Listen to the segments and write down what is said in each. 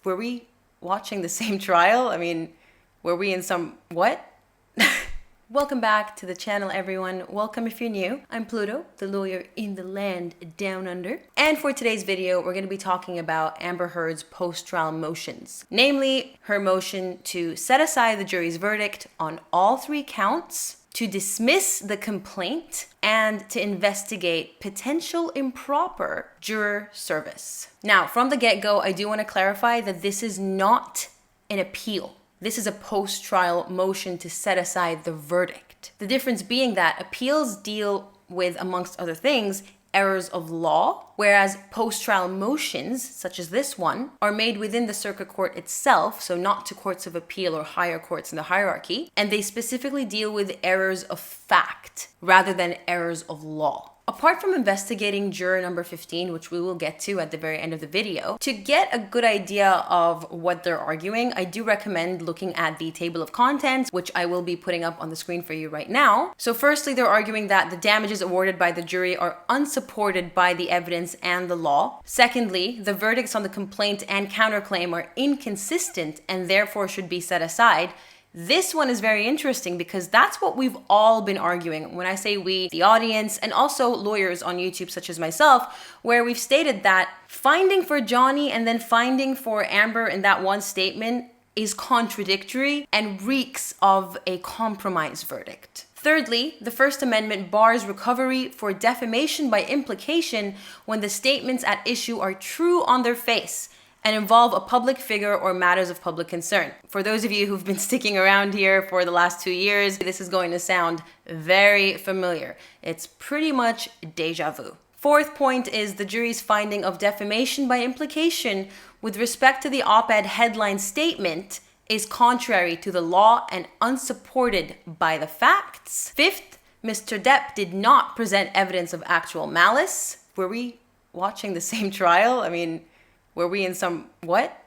Were we watching the same trial? I mean, were we in some... what? Welcome back to the channel, everyone. Welcome if you're new. I'm Pluto, the lawyer in the land down under. And for today's video, we're going to be talking about Amber Heard's post-trial motions. Namely, her motion to set aside the jury's verdict on all 3 counts, to dismiss the complaint, and to investigate potential improper juror service. Now, from the get-go, I do want to clarify that this is not an appeal. This is a post-trial motion to set aside the verdict. The difference being that appeals deal with, amongst other things, errors of law, whereas post-trial motions, such as this one, are made within the circuit court itself, so not to courts of appeal or higher courts in the hierarchy, and they specifically deal with errors of fact rather than errors of law. Apart from investigating juror number 15, which we will get to at the very end of the video, to get a good idea of what they're arguing, I do recommend looking at the table of contents, which I will be putting up on the screen for you right now. So firstly, they're arguing that the damages awarded by the jury are unsupported by the evidence and the law. Secondly, the verdicts on the complaint and counterclaim are inconsistent and therefore should be set aside. This one is very interesting because that's what we've all been arguing. When I say we, the audience, and also lawyers on YouTube such as myself, where we've stated that finding for Johnny and then finding for Amber in that one statement is contradictory and reeks of a compromise verdict. Thirdly, the First Amendment bars recovery for defamation by implication when the statements at issue are true on their face and involve a public figure or matters of public concern. For those of you who've been sticking around here for the last 2 years, this is going to sound very familiar. It's pretty much deja vu. Fourth point is the jury's finding of defamation by implication with respect to the op-ed headline statement is contrary to the law and unsupported by the facts. Fifth, Mr. Depp did not present evidence of actual malice. Were we watching the same trial? I mean, were we in some... what?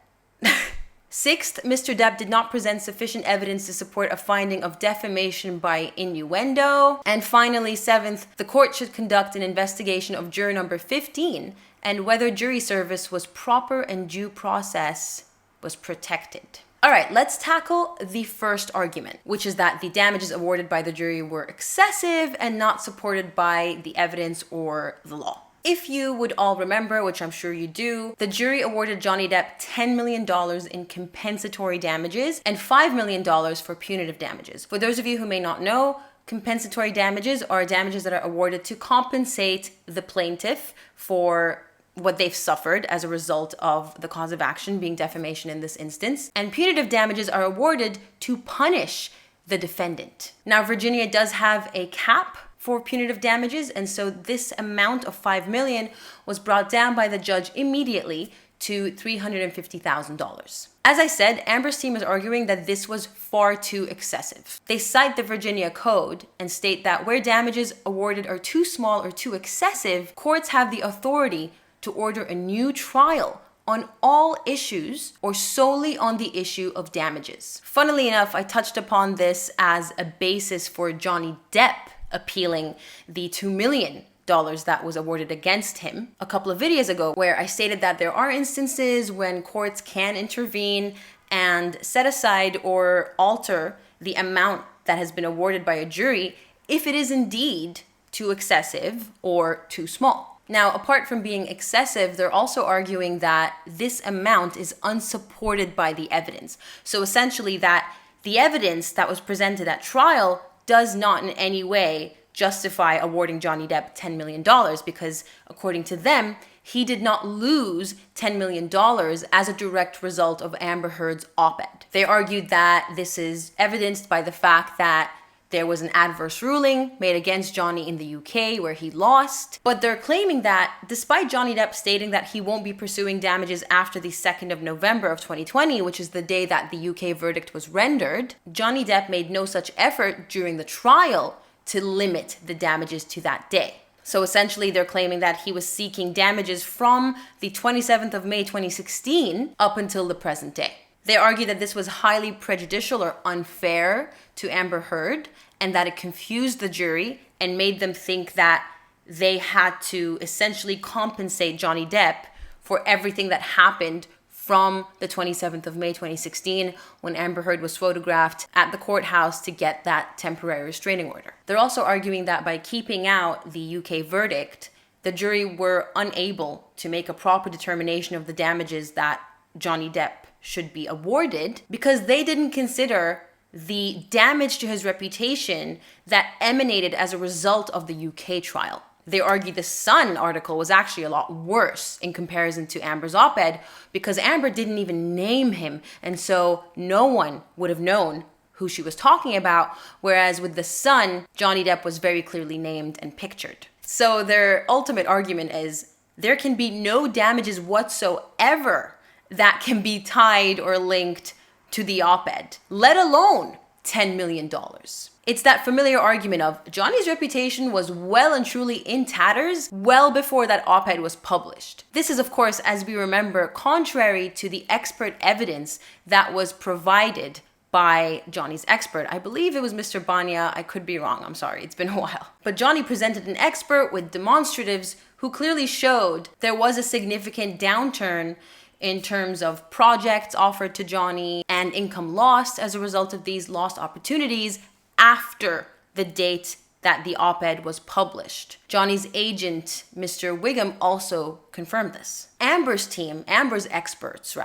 Sixth, Mr. Depp did not present sufficient evidence to support a finding of defamation by innuendo. And finally, seventh, the court should conduct an investigation of juror number 15 and whether jury service was proper and due process was protected. All right, let's tackle the first argument, which is that the damages awarded by the jury were excessive and not supported by the evidence or the law. If you would all remember, which I'm sure you do, the jury awarded Johnny Depp $10 million in compensatory damages and $5 million for punitive damages. For those of you who may not know, compensatory damages are damages that are awarded to compensate the plaintiff for what they've suffered as a result of the cause of action being defamation in this instance. And punitive damages are awarded to punish the defendant. Now, Virginia does have a cap for punitive damages, and so this amount of $5 million was brought down by the judge immediately to $350,000. As I said, Amber's team is arguing that this was far too excessive. They cite the Virginia Code and state that where damages awarded are too small or too excessive, courts have the authority to order a new trial on all issues or solely on the issue of damages. Funnily enough, I touched upon this as a basis for Johnny Depp appealing the $2 million that was awarded against him a couple of videos ago, where I stated that there are instances when courts can intervene and set aside or alter the amount that has been awarded by a jury if it is indeed too excessive or too small. Now, apart from being excessive, they're also arguing that this amount is unsupported by the evidence. So essentially that the evidence that was presented at trial does not in any way justify awarding Johnny Depp $10 million because, according to them, he did not lose $10 million as a direct result of Amber Heard's op-ed. They argued that this is evidenced by the fact that there was an adverse ruling made against Johnny in the UK where he lost, but they're claiming that despite Johnny Depp stating that he won't be pursuing damages after the 2nd of November of 2020, which is the day that the UK verdict was rendered, Johnny Depp made no such effort during the trial to limit the damages to that day. So essentially they're claiming that he was seeking damages from the 27th of May 2016 up until the present day. They argue that this was highly prejudicial or unfair to Amber Heard and that it confused the jury and made them think that they had to essentially compensate Johnny Depp for everything that happened from the 27th of May 2016 when Amber Heard was photographed at the courthouse to get that temporary restraining order. They're also arguing that by keeping out the UK verdict, the jury were unable to make a proper determination of the damages that Johnny Depp should be awarded because they didn't consider the damage to his reputation that emanated as a result of the UK trial. They argued the Sun article was actually a lot worse in comparison to Amber's op-ed because Amber didn't even name him, and so no one would have known who she was talking about, whereas with the Sun, Johnny Depp was very clearly named and pictured. So their ultimate argument is there can be no damages whatsoever that can be tied or linked to the op-ed, let alone $10 million. It's that familiar argument of Johnny's reputation was well and truly in tatters well before that op-ed was published. This is, of course, as we remember, contrary to the expert evidence that was provided by Johnny's expert. I believe it was Mr. Banya. I could be wrong. I'm sorry. It's been a while. But Johnny presented an expert with demonstratives who clearly showed there was a significant downturn in terms of projects offered to Johnny and income lost as a result of these lost opportunities after the date that the op-ed was published. Johnny's agent, Mr. Wiggum, also confirmed this. Amber's experts,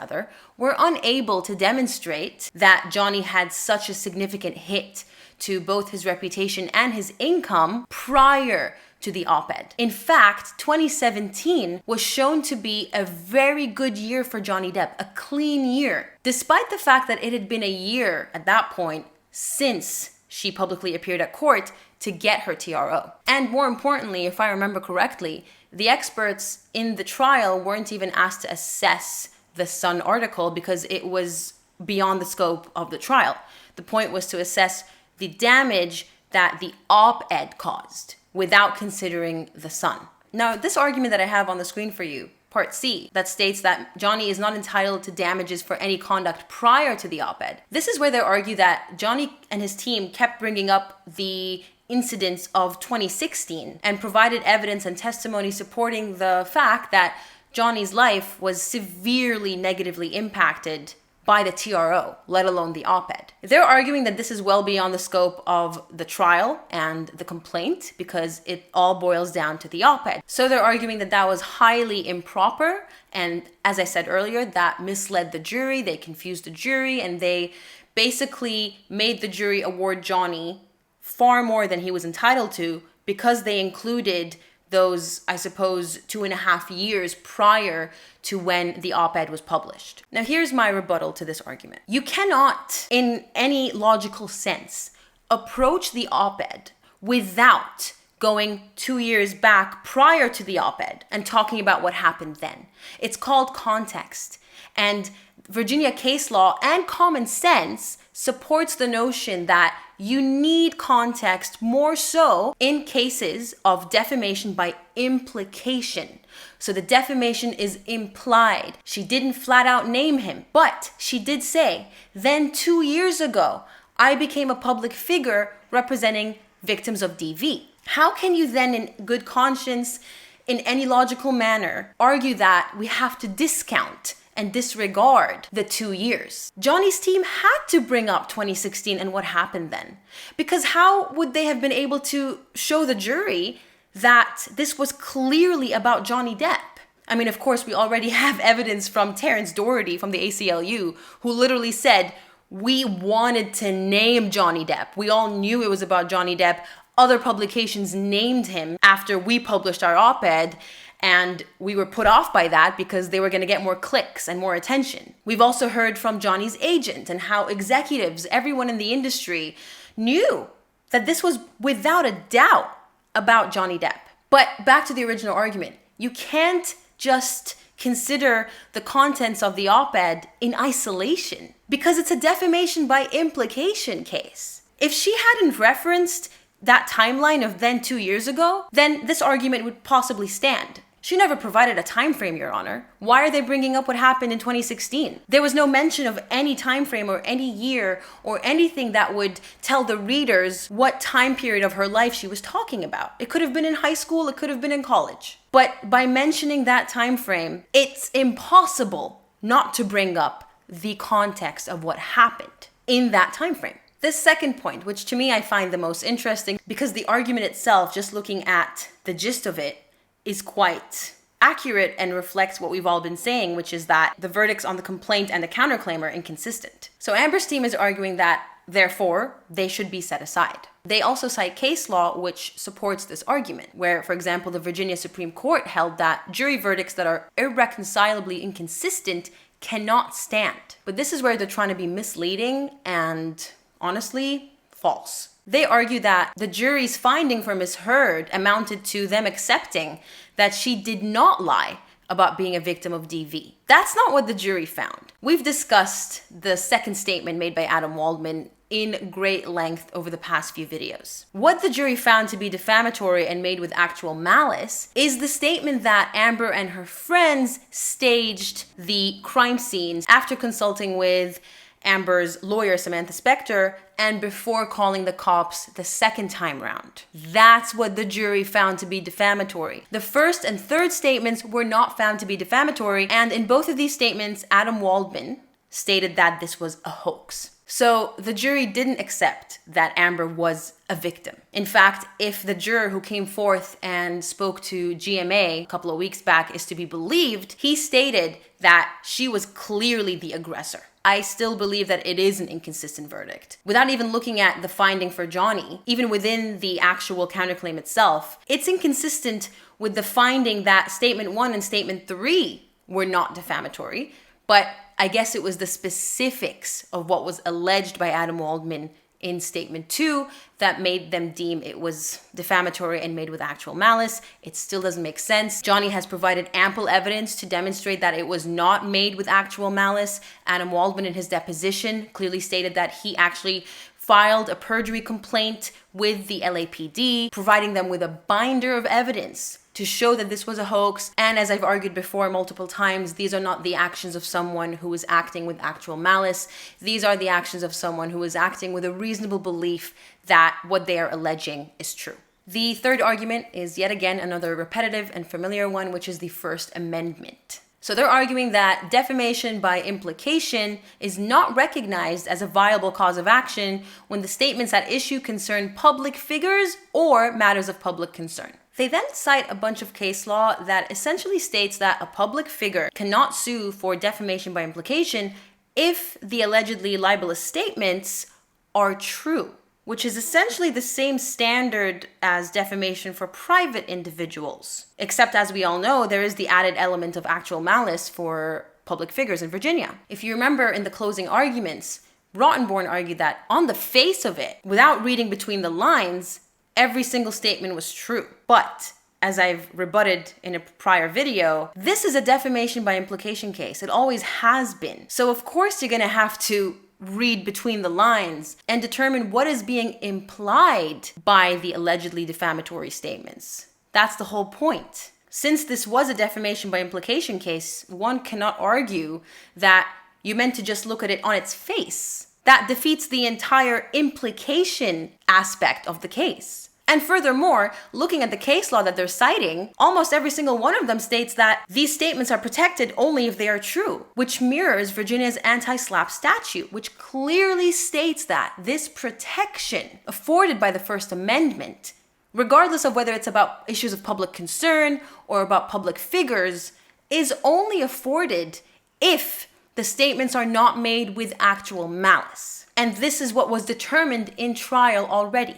were unable to demonstrate that Johnny had such a significant hit to both his reputation and his income prior to the op-ed. In fact, 2017 was shown to be a very good year for Johnny Depp, a clean year, despite the fact that it had been a year at that point since she publicly appeared at court to get her TRO. And more importantly, if I remember correctly, the experts in the trial weren't even asked to assess the Sun article because it was beyond the scope of the trial. The point was to assess the damage that the op-ed caused without considering the Sun. Now, this argument that I have on the screen for you, Part C, that states that Johnny is not entitled to damages for any conduct prior to the op-ed. This is where they argue that Johnny and his team kept bringing up the incidents of 2016 and provided evidence and testimony supporting the fact that Johnny's life was severely negatively impacted by the TRO, let alone the op-ed. They're arguing that this is well beyond the scope of the trial and the complaint because it all boils down to the op-ed. So they're arguing that that was highly improper, and as I said earlier, that misled the jury, they confused the jury, and they basically made the jury award Johnny far more than he was entitled to because they included those, I suppose, 2.5 years prior to when the op-ed was published. Now, here's my rebuttal to this argument. You cannot, in any logical sense, approach the op-ed without going 2 years back prior to the op-ed and talking about what happened then. It's called context. And Virginia case law and common sense supports the notion that you need context more so in cases of defamation by implication. So the defamation is implied. She didn't flat out name him, but she did say, then 2 years ago, I became a public figure representing victims of DV. How can you then, in good conscience, in any logical manner, argue that we have to discount and disregard the 2 years? Johnny's team had to bring up 2016 and what happened then. Because how would they have been able to show the jury that this was clearly about Johnny Depp? I mean, of course, we already have evidence from Terrence Doherty from the ACLU, who literally said, we wanted to name Johnny Depp. We all knew it was about Johnny Depp. Other publications named him after we published our op-ed, and we were put off by that because they were going to get more clicks and more attention. We've also heard from Johnny's agent and how executives, everyone in the industry, knew that this was without a doubt about Johnny Depp. But back to the original argument, you can't just consider the contents of the op-ed in isolation because it's a defamation by implication case. If she hadn't referenced that timeline of then 2 years ago, then this argument would possibly stand. She never provided a time frame, Your Honor. Why are they bringing up what happened in 2016? There was no mention of any time frame or any year or anything that would tell the readers what time period of her life she was talking about. It could have been in high school, it could have been in college. But by mentioning that time frame, it's impossible not to bring up the context of what happened in that time frame. The second point, which to me I find the most interesting, because the argument itself, just looking at the gist of it, is quite accurate and reflects what we've all been saying, which is that the verdicts on the complaint and the counterclaim are inconsistent. So Amber's team is arguing that, therefore, they should be set aside. They also cite case law which supports this argument, where, for example, the Virginia Supreme Court held that jury verdicts that are irreconcilably inconsistent cannot stand. But this is where they're trying to be misleading and, honestly, false. They argue that the jury's finding for Ms. Heard amounted to them accepting that she did not lie about being a victim of DV. That's not what the jury found. We've discussed the second statement made by Adam Waldman in great length over the past few videos. What the jury found to be defamatory and made with actual malice is the statement that Amber and her friends staged the crime scenes after consulting with Amber's lawyer, Samantha Spector, and before calling the cops the second time round. That's what the jury found to be defamatory. The first and third statements were not found to be defamatory, and in both of these statements, Adam Waldman stated that this was a hoax. So the jury didn't accept that Amber was a victim. In fact, if the juror who came forth and spoke to GMA a couple of weeks back is to be believed, he stated that she was clearly the aggressor. I still believe that it is an inconsistent verdict. Without even looking at the finding for Johnny, even within the actual counterclaim itself, it's inconsistent with the finding that Statement 1 and Statement 3 were not defamatory, but I guess it was the specifics of what was alleged by Adam Waldman in Statement 2 that made them deem it was defamatory and made with actual malice. It still doesn't make sense. Johnny has provided ample evidence to demonstrate that it was not made with actual malice. Adam Waldman in his deposition clearly stated that he actually filed a perjury complaint with the LAPD, providing them with a binder of evidence to show that this was a hoax. And as I've argued before multiple times, these are not the actions of someone who is acting with actual malice. These are the actions of someone who is acting with a reasonable belief that what they are alleging is true. The third argument is yet again another repetitive and familiar one, which is the First Amendment. So they're arguing that defamation by implication is not recognized as a viable cause of action when the statements at issue concern public figures or matters of public concern. They then cite a bunch of case law that essentially states that a public figure cannot sue for defamation by implication if the allegedly libelous statements are true, which is essentially the same standard as defamation for private individuals. Except, as we all know, there is the added element of actual malice for public figures in Virginia. If you remember in the closing arguments, Rottenborn argued that on the face of it, without reading between the lines, every single statement was true. But as I've rebutted in a prior video, this is a defamation by implication case. It always has been. So of course you're gonna have to read between the lines and determine what is being implied by the allegedly defamatory statements. That's the whole point. Since this was a defamation by implication case, one cannot argue that you meant to just look at it on its face. That defeats the entire implication aspect of the case. And furthermore, looking at the case law that they're citing, almost every single one of them states that these statements are protected only if they are true, which mirrors Virginia's anti-SLAPP statute, which clearly states that this protection afforded by the First Amendment, regardless of whether it's about issues of public concern or about public figures, is only afforded if the statements are not made with actual malice. And this is what was determined in trial already.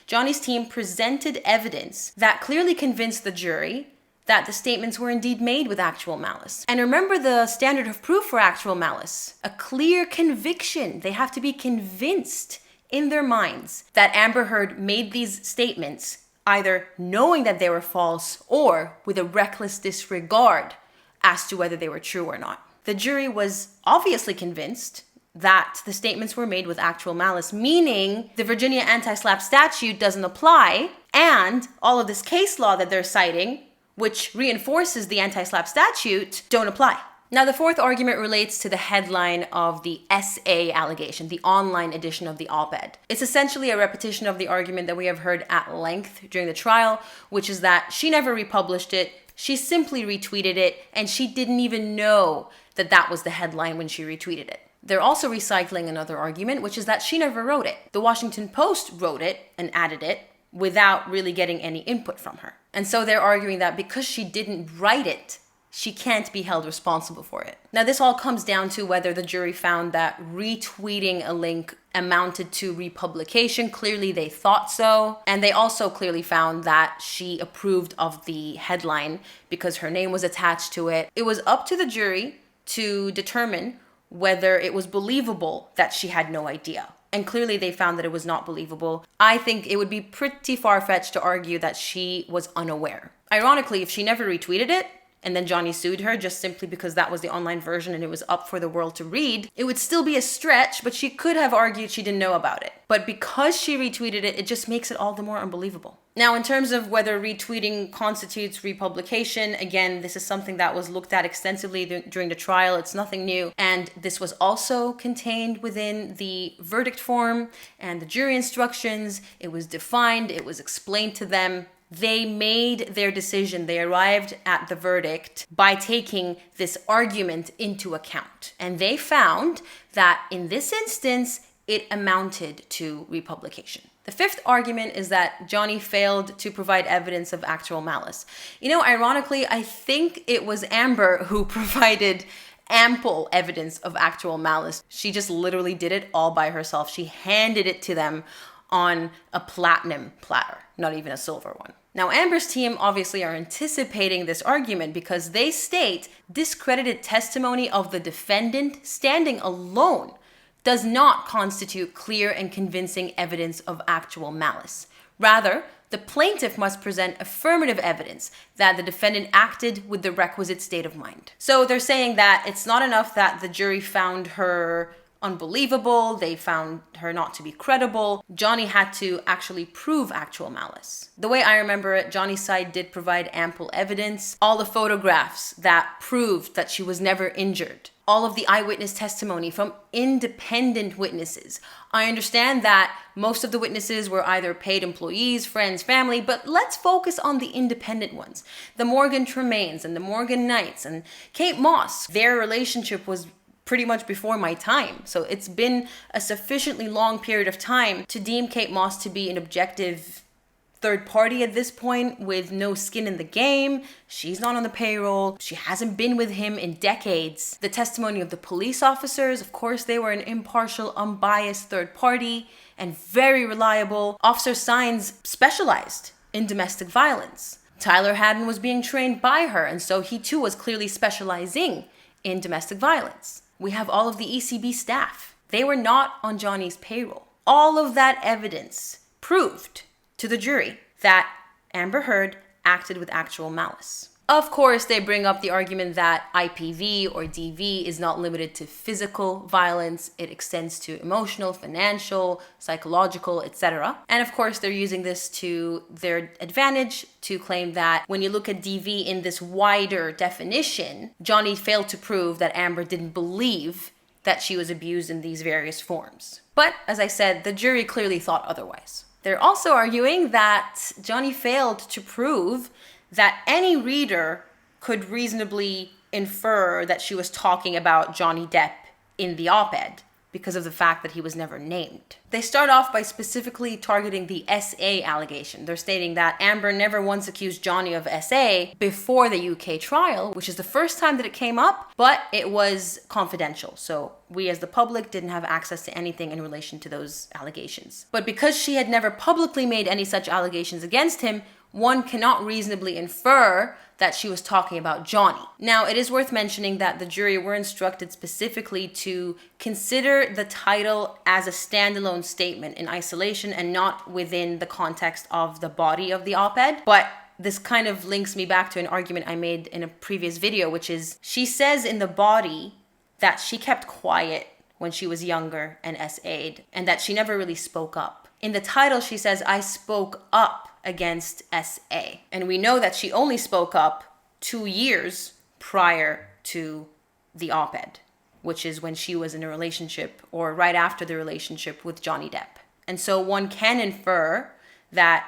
Johnny's team presented evidence that clearly convinced the jury that the statements were indeed made with actual malice. And remember the standard of proof for actual malice: a clear conviction. They have to be convinced in their minds that Amber Heard made these statements either knowing that they were false or with a reckless disregard as to whether they were true or not. The jury was obviously convinced that the statements were made with actual malice, meaning the Virginia anti-SLAPP statute doesn't apply, and all of this case law that they're citing, which reinforces the anti-SLAPP statute, don't apply. Now, the fourth argument relates to the headline of the SA allegation, the online edition of the op-ed. It's essentially a repetition of the argument that we have heard at length during the trial, which is that she never republished it, she simply retweeted it, and she didn't even know that that was the headline when she retweeted it. They're also recycling another argument, which is that she never wrote it. The Washington Post wrote it and added it without really getting any input from her. And so they're arguing that because she didn't write it, she can't be held responsible for it. Now, this all comes down to whether the jury found that retweeting a link amounted to republication. Clearly, they thought so. And they also clearly found that she approved of the headline because her name was attached to it. It was up to the jury to determine whether it was believable that she had no idea. And clearly they found that it was not believable. I think it would be pretty far-fetched to argue that she was unaware. Ironically, if she never retweeted it, and then Johnny sued her just simply because that was the online version and it was up for the world to read, it would still be a stretch, but she could have argued she didn't know about it. But because she retweeted it, it just makes it all the more unbelievable. Now, in terms of whether retweeting constitutes republication, again, this is something that was looked at extensively during the trial. It's nothing new. And this was also contained within the verdict form and the jury instructions. It was defined. It was explained to them. They made their decision. They arrived at the verdict by taking this argument into account. And they found that in this instance, it amounted to republication. The fifth argument is that Johnny failed to provide evidence of actual malice. You know, ironically, I think it was Amber who provided ample evidence of actual malice. She just literally did it all by herself. She handed it to them on a platinum platter, not even a silver one. Now, Amber's team obviously are anticipating this argument because they state discredited testimony of the defendant standing alone does not constitute clear and convincing evidence of actual malice. Rather, the plaintiff must present affirmative evidence that the defendant acted with the requisite state of mind. So they're saying that it's not enough that the jury found her unbelievable, they found her not to be credible. Johnny had to actually prove actual malice. The way I remember it, Johnny's side did provide ample evidence. All the photographs that proved that she was never injured. All of the eyewitness testimony from independent witnesses. I understand that most of the witnesses were either paid employees, friends, family, but let's focus on the independent ones. The Morgan Tremaines and the Morgan Knights and Kate Moss. Their relationship was pretty much before my time. So it's been a sufficiently long period of time to deem Kate Moss to be an objective third party at this point with no skin in the game. She's not on the payroll. She hasn't been with him in decades. The testimony of the police officers, of course, they were an impartial, unbiased third party and very reliable. Officer Sines specialized in domestic violence. Tyler Haddon was being trained by her, and so he too was clearly specializing in domestic violence. We have all of the ECB staff. They were not on Johnny's payroll. All of that evidence proved to the jury that Amber Heard acted with actual malice. Of course, they bring up the argument that IPV or DV is not limited to physical violence. It extends to emotional, financial, psychological, etc. And of course, they're using this to their advantage to claim that when you look at DV in this wider definition, Johnny failed to prove that Amber didn't believe that she was abused in these various forms. But as I said, the jury clearly thought otherwise. They're also arguing that Johnny failed to prove that any reader could reasonably infer that she was talking about Johnny Depp in the op-ed because of the fact that he was never named. They start off by specifically targeting the SA allegation. They're stating that Amber never once accused Johnny of SA before the UK trial, which is the first time that it came up, but it was confidential. So we as the public didn't have access to anything in relation to those allegations. But because she had never publicly made any such allegations against him, one cannot reasonably infer that she was talking about Johnny. Now, it is worth mentioning that the jury were instructed specifically to consider the title as a standalone statement in isolation and not within the context of the body of the op-ed. But this kind of links me back to an argument I made in a previous video, which is she says in the body that she kept quiet when she was younger and SA'd and that she never really spoke up. In the title, she says, I spoke up against SA. And we know that she only spoke up 2 years prior to the op-ed, which is when she was in a relationship or right after the relationship with Johnny Depp. And so one can infer that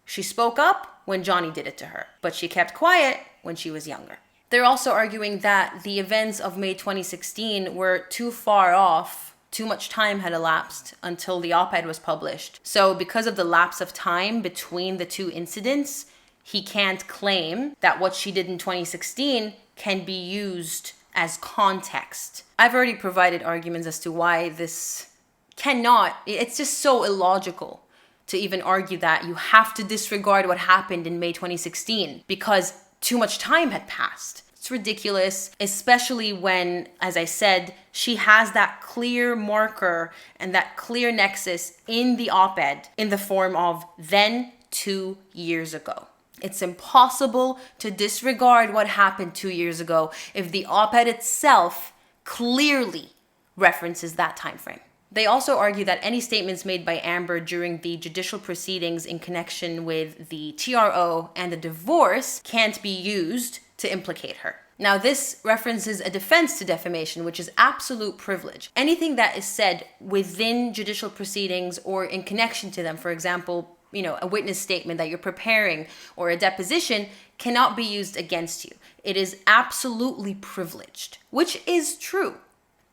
she spoke up when Johnny did it to her, but she kept quiet when she was younger. They're also arguing that the events of May 2016 were too far off. Too much time had elapsed until the op-ed was published. So because of the lapse of time between the two incidents, he can't claim that what she did in 2016 can be used as context. I've already provided arguments as to why this cannot, it's just so illogical to even argue that you have to disregard what happened in May 2016 because too much time had passed. It's ridiculous, especially when, as I said, she has that clear marker and that clear nexus in the op-ed in the form of then 2 years ago. It's impossible to disregard what happened 2 years ago if the op-ed itself clearly references that time frame. They also argue that any statements made by Amber during the judicial proceedings in connection with the TRO and the divorce can't be used to implicate her. Now, this references a defense to defamation, which is absolute privilege. Anything that is said within judicial proceedings or in connection to them, for example, a witness statement that you're preparing or a deposition, cannot be used against you. It is absolutely privileged, which is true.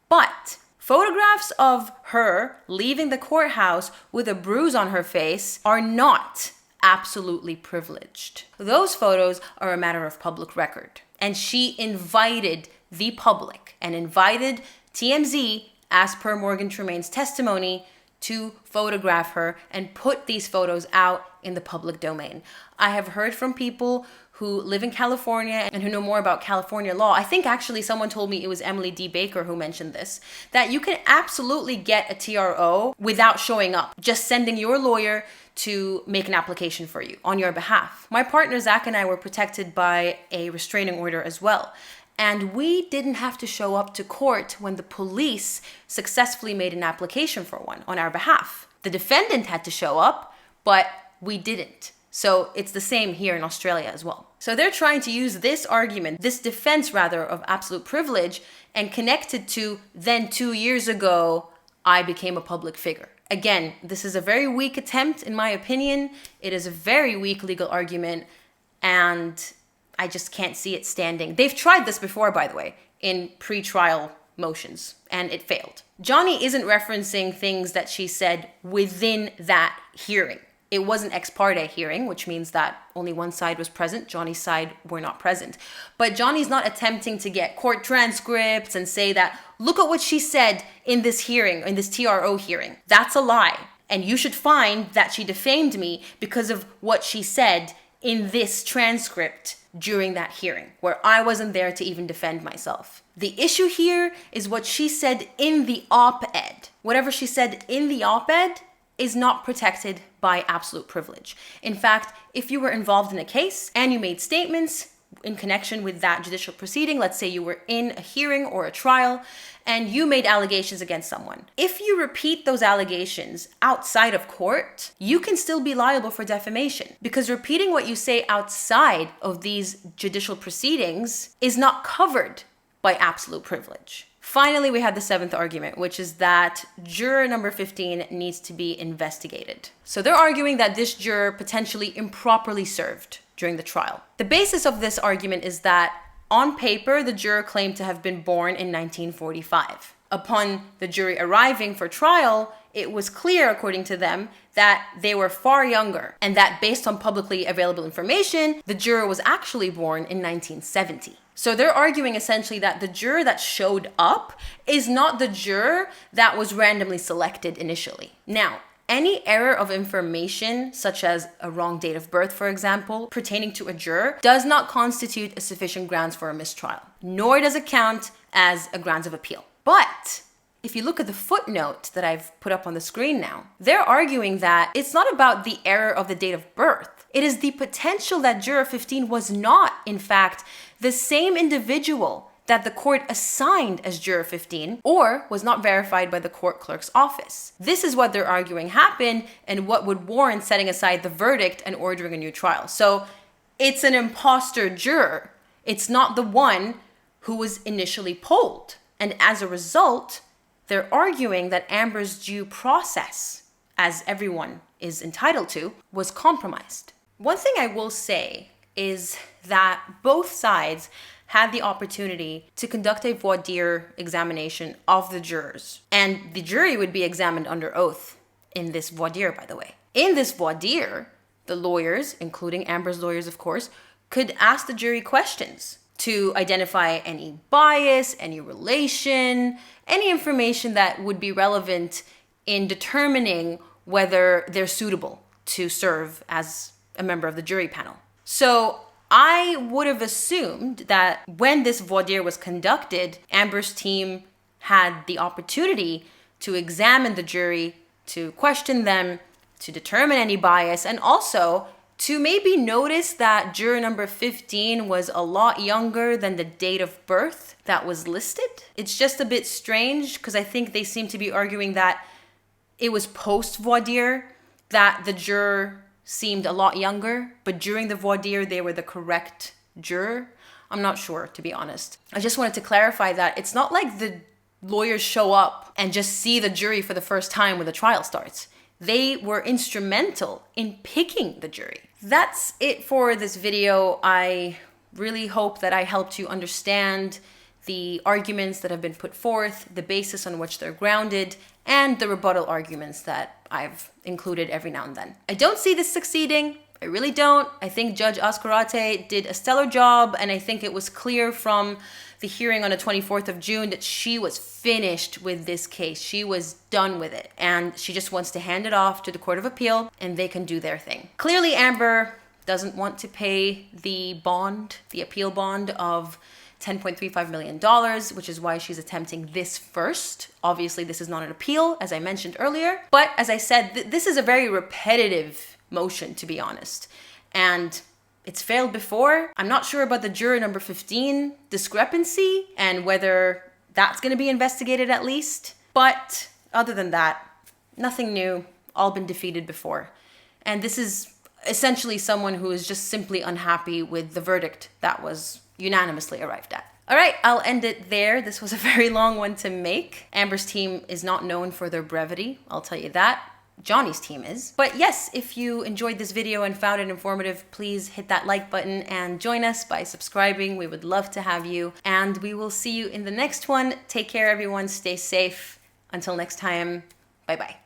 But photographs of her leaving the courthouse with a bruise on her face are not absolutely privileged. Those photos are a matter of public record. And she invited the public and invited TMZ, as per Morgan Tremaine's testimony, to photograph her and put these photos out in the public domain. I have heard from people who live in California and who know more about California law. I think actually someone told me it was Emily D. Baker who mentioned this, that you can absolutely get a TRO without showing up, just sending your lawyer to make an application for you on your behalf. My partner Zach and I were protected by a restraining order as well. And we didn't have to show up to court when the police successfully made an application for one on our behalf. The defendant had to show up, but we didn't. So it's the same here in Australia as well. So they're trying to use this argument, this defense rather, of absolute privilege and connect it to then 2 years ago, I became a public figure. Again, this is a very weak attempt, in my opinion. It is a very weak legal argument, and I just can't see it standing. They've tried this before, by the way, in pre-trial motions, and it failed. Johnny isn't referencing things that she said within that hearing. It was an ex parte hearing, which means that only one side was present. Johnny's side were not present. But Johnny's not attempting to get court transcripts and say that, look at what she said in this hearing, in this TRO hearing. That's a lie. And you should find that she defamed me because of what she said in this transcript during that hearing, where I wasn't there to even defend myself. The issue here is what she said in the op-ed. Whatever she said in the op-ed is not protected by absolute privilege. In fact, if you were involved in a case and you made statements in connection with that judicial proceeding, let's say you were in a hearing or a trial and you made allegations against someone, if you repeat those allegations outside of court, you can still be liable for defamation, because repeating what you say outside of these judicial proceedings is not covered by absolute privilege. Finally, we have the seventh argument, which is that juror number 15 needs to be investigated. So they're arguing that this juror potentially improperly served during the trial. The basis of this argument is that on paper, the juror claimed to have been born in 1945. Upon the jury arriving for trial, it was clear, according to them, that they were far younger, and that based on publicly available information, the juror was actually born in 1970. So they're arguing essentially that the juror that showed up is not the juror that was randomly selected initially. Now, any error of information, such as a wrong date of birth, for example, pertaining to a juror, does not constitute a sufficient grounds for a mistrial, nor does it count as a grounds of appeal. But if you look at the footnote that I've put up on the screen now, they're arguing that it's not about the error of the date of birth. It is the potential that juror 15 was not, in fact, the same individual that the court assigned as juror 15, or was not verified by the court clerk's office. This is what they're arguing happened and what would warrant setting aside the verdict and ordering a new trial. So it's an imposter juror. It's not the one who was initially polled. And as a result, they're arguing that Amber's due process, as everyone is entitled to, was compromised. One thing I will say is that both sides had the opportunity to conduct a voir dire examination of the jurors. And the jury would be examined under oath in this voir dire, by the way. In this voir dire, the lawyers, including Amber's lawyers, of course, could ask the jury questions to identify any bias, any relation, any information that would be relevant in determining whether they're suitable to serve as a member of the jury panel. So I would have assumed that when this voir dire was conducted, Amber's team had the opportunity to examine the jury, to question them, to determine any bias, and also to maybe notice that juror number 15 was a lot younger than the date of birth that was listed. It's just a bit strange because I think they seem to be arguing that it was post voir dire that the juror seemed a lot younger, but during the voir dire, they were the correct juror. I'm not sure, to be honest. I just wanted to clarify that it's not like the lawyers show up and just see the jury for the first time when the trial starts. They were instrumental in picking the jury. That's it for this video. I really hope that I helped you understand the arguments that have been put forth, the basis on which they're grounded, and the rebuttal arguments that I've included every now and then. I don't see this succeeding. I really don't. I think Judge Ascarate did a stellar job, and I think it was clear from the hearing on the 24th of June that she was finished with this case. She was done with it, and she just wants to hand it off to the Court of Appeal, and they can do their thing. Clearly, Amber doesn't want to pay the bond, the appeal bond of $10.35 million, which is why she's attempting this first. Obviously, this is not an appeal, as I mentioned earlier. But as I said, this is a very repetitive motion, to be honest. And it's failed before. I'm not sure about the juror number 15 discrepancy and whether that's going to be investigated at least. But other than that, nothing new, all been defeated before. And this is essentially someone who is just simply unhappy with the verdict that was unanimously arrived at. All right, I'll end it there. This was a very long one to make. Amber's team is not known for their brevity, I'll tell you that. Johnny's team is. But yes, if you enjoyed this video and found it informative, please hit that like button and join us by subscribing. We would love to have you. And we will see you in the next one. Take care, everyone. Stay safe. Until next time, bye-bye.